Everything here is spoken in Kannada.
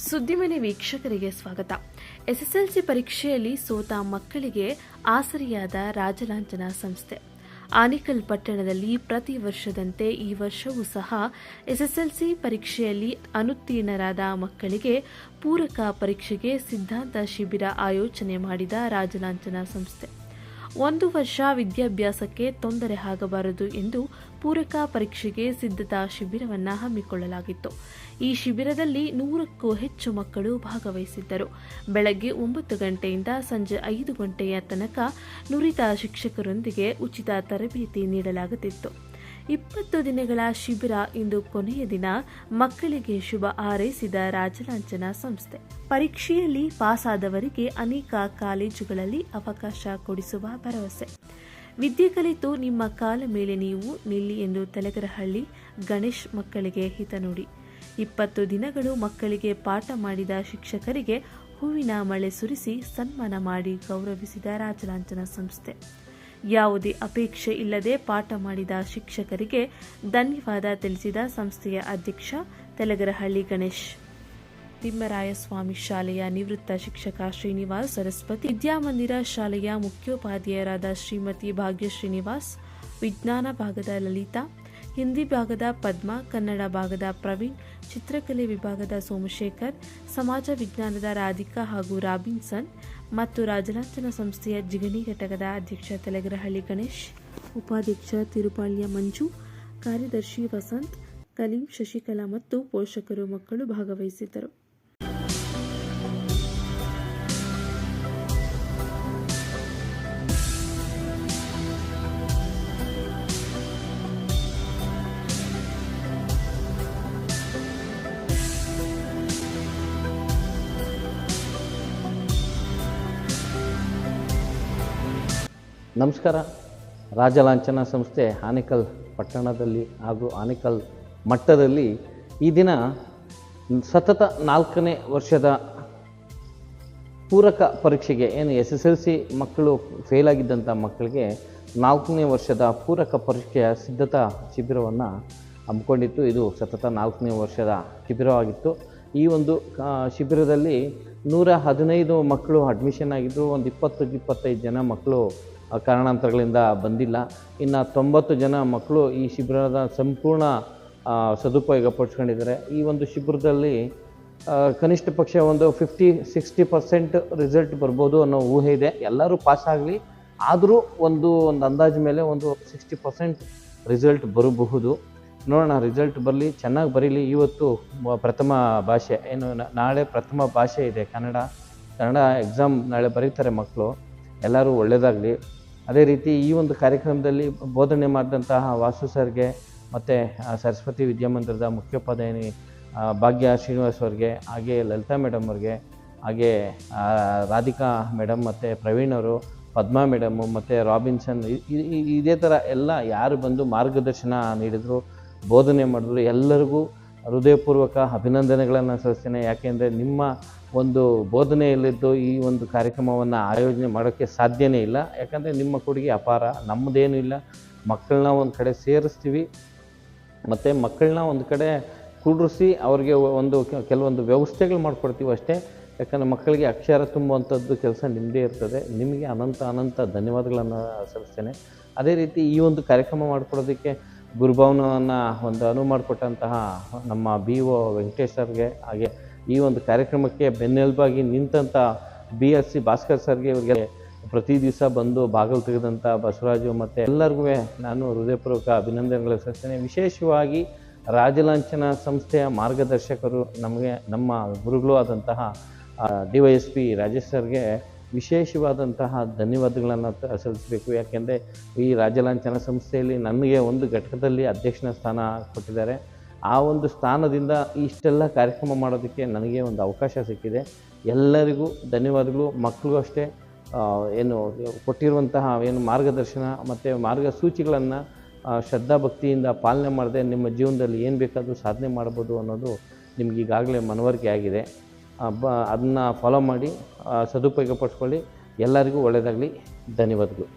ಸುದ್ದಿಮನೆ ವೀಕ್ಷಕರಿಗೆ ಸ್ವಾಗತ. ಎಸ್ಎಸ್ಎಲ್ಸಿ ಪರೀಕ್ಷೆಯಲ್ಲಿ ಸೋತ ಮಕ್ಕಳಿಗೆ ಆಸರೆಯಾದ ರಾಜಲಾಂಛನ ಸಂಸ್ಥೆ. ಆನೇಕಲ್ ಪಟ್ಟಣದಲ್ಲಿ ಪ್ರತಿ ವರ್ಷದಂತೆ ಈ ವರ್ಷವೂ ಸಹ ಎಸ್ಎಸ್ಎಲ್ಸಿ ಪರೀಕ್ಷೆಯಲ್ಲಿ ಅನುತ್ತೀರ್ಣರಾದ ಮಕ್ಕಳಿಗೆ ಪೂರಕ ಪರೀಕ್ಷೆಗೆ ಸಿದ್ಧಾಂತ ಶಿಬಿರ ಆಯೋಜನೆ ಮಾಡಿದ ರಾಜಲಾಂಛನ ಸಂಸ್ಥೆ. ಒಂದು ವರ್ಷ ವಿದ್ಯಾಭ್ಯಾಸಕ್ಕೆ ತೊಂದರೆ ಆಗಬಾರದು ಎಂದು ಪೂರಕ ಪರೀಕ್ಷೆಗೆ ಸಿದ್ಧತಾ ಶಿಬಿರವನ್ನು ಹಮ್ಮಿಕೊಳ್ಳಲಾಗಿತ್ತು. ಈ ಶಿಬಿರದಲ್ಲಿ 100ಕ್ಕೂ ಹೆಚ್ಚು ಮಕ್ಕಳು ಭಾಗವಹಿಸಿದ್ದರು. ಬೆಳಗ್ಗೆ 9 ಗಂಟೆಯಿಂದ ಸಂಜೆ 5 ಗಂಟೆಯ ತನಕ ನುರಿತ ಶಿಕ್ಷಕರೊಂದಿಗೆ ಉಚಿತ ತರಬೇತಿ ನೀಡಲಾಗುತ್ತಿತ್ತು. 20 ದಿನಗಳ ಶಿಬಿರ ಇಂದು ಕೊನೆಯ ದಿನ. ಮಕ್ಕಳಿಗೆ ಶುಭ ಹಾರೈಸಿದ ರಾಜಲಾಂಛನ ಸಂಸ್ಥೆ. ಪರೀಕ್ಷೆಯಲ್ಲಿ ಪಾಸಾದವರಿಗೆ ಅನೇಕ ಕಾಲೇಜುಗಳಲ್ಲಿ ಅವಕಾಶ ಕೊಡಿಸುವ ಭರವಸೆ. ವಿದ್ಯೆ ಕಲಿತು ನಿಮ್ಮ ಕಾಲ ಮೇಲೆ ನೀವು ನಿಲ್ಲಿ ಎಂದು ತೆಲಗರಹಳ್ಳಿ ಗಣೇಶ್ ಮಕ್ಕಳಿಗೆ ಹಿತ ನುಡಿ. 20 ದಿನಗಳು ಮಕ್ಕಳಿಗೆ ಪಾಠ ಮಾಡಿದ ಶಿಕ್ಷಕರಿಗೆ ಹೂವಿನ ಮಳೆ ಸುರಿಸಿ ಸನ್ಮಾನ ಮಾಡಿ ಗೌರವಿಸಿದ ರಾಜಲಾಂಛನ ಸಂಸ್ಥೆ. ಯಾವುದೇ ಅಪೇಕ್ಷೆ ಇಲ್ಲದೆ ಪಾಠ ಮಾಡಿದ ಶಿಕ್ಷಕರಿಗೆ ಧನ್ಯವಾದ ತಿಳಿಸಿದ ಸಂಸ್ಥೆಯ ಅಧ್ಯಕ್ಷ ತೆಲಗರಹಳ್ಳಿ ಗಣೇಶ್. ತಿಮ್ಮರಾಯಸ್ವಾಮಿ ಶಾಲೆಯ ನಿವೃತ್ತ ಶಿಕ್ಷಕ ಶ್ರೀನಿವಾಸ್ ಸರಸ್ವತಿ, ವಿದ್ಯಾಮಂದಿರ ಶಾಲೆಯ ಮುಖ್ಯೋಪಾಧ್ಯಾಯರಾದ ಶ್ರೀಮತಿ ಭಾಗ್ಯ ಶ್ರೀನಿವಾಸ್, ವಿಜ್ಞಾನ ಭಾಗದ ಲಲಿತಾ, ಹಿಂದಿ ಭಾಗದ ಪದ್ಮ, ಕನ್ನಡ ಭಾಗದ ಪ್ರವೀಣ್, ಚಿತ್ರಕಲೆ ವಿಭಾಗದ ಸೋಮಶೇಖರ್, ಸಮಾಜ ವಿಜ್ಞಾನದ ರಾಧಿಕಾ ಹಾಗೂ ರಾಬಿನ್ಸನ್ ಮತ್ತು ರಾಜಲಾಂಛನ ಸಂಸ್ಥೆಯ ಜಿಗಣಿ ಘಟಕದ ಅಧ್ಯಕ್ಷ ತೆಲಗರಹಳ್ಳಿ ಗಣೇಶ್, ಉಪಾಧ್ಯಕ್ಷ ತಿರುಪಾಳ್ಯ ಮಂಜು, ಕಾರ್ಯದರ್ಶಿ ವಸಂತ್, ಕಲೀಂ, ಶಶಿಕಲಾ ಮತ್ತು ಪೋಷಕರು ಮಕ್ಕಳು ಭಾಗವಹಿಸಿದ್ದರು. ನಮಸ್ಕಾರ. ರಾಜಲಾಂಛನ ಸಂಸ್ಥೆ ಆನೇಕಲ್ ಪಟ್ಟಣದಲ್ಲಿ ಹಾಗೂ ಆನೇಕಲ್ ಮಟ್ಟದಲ್ಲಿ ಈ ದಿನ ಸತತ 4ನೇ ವರ್ಷದ ಪೂರಕ ಪರೀಕ್ಷೆಗೆ ಏನು SSLC ಮಕ್ಕಳು ಫೇಲ್ ಆಗಿದ್ದಂಥ ಮಕ್ಕಳಿಗೆ 4ನೇ ವರ್ಷದ ಪೂರಕ ಪರೀಕ್ಷೆಯ ಸಿದ್ಧತಾ ಶಿಬಿರವನ್ನು ಹಮ್ಮಿಕೊಂಡಿತ್ತು. ಇದು ಸತತ 4ನೇ ವರ್ಷದ ಶಿಬಿರವಾಗಿತ್ತು. ಈ ಒಂದು ಶಿಬಿರದಲ್ಲಿ 115 ಮಕ್ಕಳು ಅಡ್ಮಿಷನ್ ಆಗಿದ್ದರು. ಒಂದು 20-25 ಜನ ಮಕ್ಕಳು ಕಾರಣಾಂತರಗಳಿಂದ ಬಂದಿಲ್ಲ. ಇನ್ನು 90 ಜನ ಮಕ್ಕಳು ಈ ಶಿಬಿರದ ಸಂಪೂರ್ಣ ಸದುಪಯೋಗ ಪಡಿಸ್ಕೊಂಡಿದ್ದಾರೆ. ಈ ಒಂದು ಶಿಬಿರದಲ್ಲಿ ಕನಿಷ್ಠ ಪಕ್ಷ ಒಂದು 50-60% ರಿಸಲ್ಟ್ ಬರ್ಬೋದು ಅನ್ನೋ ಊಹೆ ಇದೆ. ಎಲ್ಲರೂ ಪಾಸ್ ಆಗಲಿ, ಆದರೂ ಒಂದು ಅಂದಾಜು ಮೇಲೆ ಒಂದು 60% ರಿಸಲ್ಟ್ ಬರಬಹುದು. ನೋಡೋಣ, ರಿಸಲ್ಟ್ ಬರಲಿ, ಚೆನ್ನಾಗಿ ಬರೀಲಿ. ಇವತ್ತು ಪ್ರಥಮ ಭಾಷೆ ಏನು ನಾಳೆ ಪ್ರಥಮ ಭಾಷೆ ಇದೆ, ಕನ್ನಡ ಎಕ್ಸಾಮ್ ನಾಳೆ ಬರೀತಾರೆ ಮಕ್ಕಳು. ಎಲ್ಲರೂ ಒಳ್ಳೆಯದಾಗಲಿ. ಅದೇ ರೀತಿ ಈ ಒಂದು ಕಾರ್ಯಕ್ರಮದಲ್ಲಿ ಬೋಧನೆ ಮಾಡಿದಂತಹ ವಾಸು ಸರ್ಗೆ ಮತ್ತು ಸರಸ್ವತಿ ವಿದ್ಯಾಮಂದಿರದ ಮುಖ್ಯೋಪಾಧ್ಯಾಯಿನಿ ಭಾಗ್ಯ ಶ್ರೀನಿವಾಸ್ ಅವ್ರಿಗೆ, ಹಾಗೆ ಲಲಿತಾ ಮೇಡಮ್ ಅವ್ರಿಗೆ, ಹಾಗೆ ರಾಧಿಕಾ ಮೇಡಮ್ ಮತ್ತು ಪ್ರವೀಣ್ ಅವರು, ಪದ್ಮಾ ಮೇಡಮು ಮತ್ತು ರಾಬಿನ್ಸನ್, ಇದೇ ಥರ ಎಲ್ಲ ಯಾರು ಬಂದು ಮಾರ್ಗದರ್ಶನ ನೀಡಿದರು, ಬೋಧನೆ ಮಾಡಿದ್ರು, ಎಲ್ಲರಿಗೂ ಹೃದಯಪೂರ್ವಕ ಅಭಿನಂದನೆಗಳನ್ನು ಸಲ್ಲಿಸ್ತೇನೆ. ಯಾಕೆಂದರೆ ನಿಮ್ಮ ಒಂದು ಬೋಧನೆಯಲ್ಲಿದ್ದು ಈ ಒಂದು ಕಾರ್ಯಕ್ರಮವನ್ನು ಆಯೋಜನೆ ಮಾಡೋಕ್ಕೆ ಸಾಧ್ಯವೇ ಇಲ್ಲ. ಯಾಕಂದರೆ ನಿಮ್ಮ ಕೊಡುಗೆ ಅಪಾರ. ನಮ್ಮದೇನೂ ಇಲ್ಲ. ಮಕ್ಕಳನ್ನ ಒಂದು ಕಡೆ ಸೇರಿಸ್ತೀವಿ ಮತ್ತು ಮಕ್ಕಳನ್ನ ಒಂದು ಕಡೆ ಕೂಡಿಸಿ ಅವ್ರಿಗೆ ಕೆಲವೊಂದು ವ್ಯವಸ್ಥೆಗಳು ಮಾಡಿಕೊಡ್ತೀವಿ ಅಷ್ಟೇ. ಯಾಕಂದರೆ ಮಕ್ಕಳಿಗೆ ಅಕ್ಷರ ತುಂಬುವಂಥದ್ದು ಕೆಲಸ ನಿಮ್ಮದೇ ಇರ್ತದೆ. ನಿಮಗೆ ಅನಂತ ಧನ್ಯವಾದಗಳನ್ನು ಸಲ್ಲಿಸ್ತೇನೆ. ಅದೇ ರೀತಿ ಈ ಒಂದು ಕಾರ್ಯಕ್ರಮ ಮಾಡಿಕೊಡೋದಕ್ಕೆ ಗುರುಭವನವನ್ನು ಒಂದು ಅನುವು ಮಾಡಿಕೊಟ್ಟಂತಹ ನಮ್ಮ BO ವೆಂಕಟೇಶ್ ಸರ್ಗೆ, ಹಾಗೆ ಈ ಒಂದು ಕಾರ್ಯಕ್ರಮಕ್ಕೆ ಬೆನ್ನೆಲುಬಾಗಿ ನಿಂತಹ BSc ಭಾಸ್ಕರ್ ಸರ್ಗೆ, ಇವರಿಗೆ ಪ್ರತಿ ದಿವಸ ಬಂದು ಬಾಗಿಲು ತೆಗೆದಂಥ ಬಸವರಾಜು ಮತ್ತು ಎಲ್ಲರಿಗೂ ನಾನು ಹೃದಯಪೂರ್ವಕ ಅಭಿನಂದನೆಗಳು ಸಲ್ಲಿಸ್ತೇನೆ. ವಿಶೇಷವಾಗಿ ರಾಜಲಾಂಛನ ಸಂಸ್ಥೆಯ ಮಾರ್ಗದರ್ಶಕರು ನಮ್ಮ ಗುರುಗಳು ಆದಂತಹ DYSP ರಾಜೇಶ್ ಸರ್ಗೆ ವಿಶೇಷವಾದಂತಹ ಧನ್ಯವಾದಗಳನ್ನು ಸಲ್ಲಿಸಬೇಕು. ಯಾಕೆಂದರೆ ಈ ರಾಜಲಾಂಛನ ಸಂಸ್ಥೆಯಲ್ಲಿ ನನಗೆ ಒಂದು ಘಟಕದಲ್ಲಿ ಅಧ್ಯಕ್ಷನ ಸ್ಥಾನ ಕೊಟ್ಟಿದ್ದಾರೆ. ಆ ಒಂದು ಸ್ಥಾನದಿಂದ ಇಷ್ಟೆಲ್ಲ ಕಾರ್ಯಕ್ರಮ ಮಾಡೋದಕ್ಕೆ ನನಗೆ ಒಂದು ಅವಕಾಶ ಸಿಕ್ಕಿದೆ. ಎಲ್ಲರಿಗೂ ಧನ್ಯವಾದಗಳು. ಮಕ್ಕಳಿಗೂ ಅಷ್ಟೇ ಕೊಟ್ಟಿರುವಂತಹ ಮಾರ್ಗದರ್ಶನ ಮತ್ತು ಮಾರ್ಗಸೂಚಿಗಳನ್ನು ಶ್ರದ್ಧಾಭಕ್ತಿಯಿಂದ ಪಾಲನೆ ಮಾಡದೆ ನಿಮ್ಮ ಜೀವನದಲ್ಲಿ ಏನು ಬೇಕಾದರೂ ಸಾಧನೆ ಮಾಡ್ಬೋದು ಅನ್ನೋದು ನಿಮ್ಗೆ ಈಗಾಗಲೇ ಮನವರಿಕೆ ಆಗಿದೆ. ಅದನ್ನು ಫಾಲೋ ಮಾಡಿ ಸದುಪಯೋಗ ಪಡಿಸ್ಕೊಳ್ಳಿ. ಎಲ್ಲರಿಗೂ ಒಳ್ಳೆಯದಾಗಲಿ. ಧನ್ಯವಾದಗಳು.